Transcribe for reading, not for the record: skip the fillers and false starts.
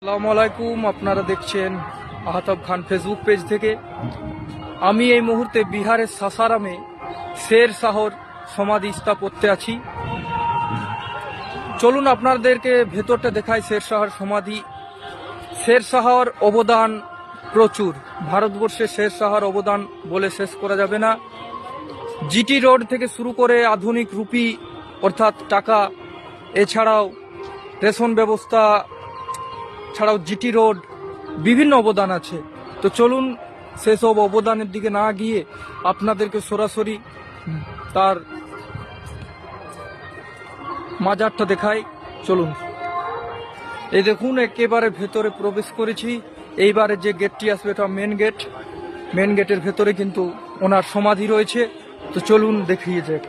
আসসালামু আলাইকুম। আপনারা দেখছেন আহতাব খান ফেসবুক পেজ থেকে। আমি এই মুহূর্তে বিহারের সাসারামে শের শাহর সমাধি স্থাপত্যে আছি। চলুন আপনাদেরকে ভেতরটা দেখাই শের শাহর সমাধি। শের শাহর অবদান প্রচুর, ভারতবর্ষে শের শাহর অবদান বলে শেষ করা যাবে না। জিটি রোড থেকে শুরু করে আধুনিক রুপি অর্থাৎ টাকা, এছাড়াও রেশন ব্যবস্থা ছাড়াও জিটি রোড, বিভিন্ন অবদান আছে। তো চলুন সেসব অবদানের দিকে না গিয়ে আপনাদেরকে সরাসরি তার মাজারটা দেখাই। চলুন, এই দেখুন একেবারে ভেতরে প্রবেশ করেছি। এইবারে যে গেটটি আসবে এটা মেন গেট। মেন গেটের ভেতরে কিন্তু ওনার সমাধি রয়েছে। তো চলুন দেখিয়ে যাক।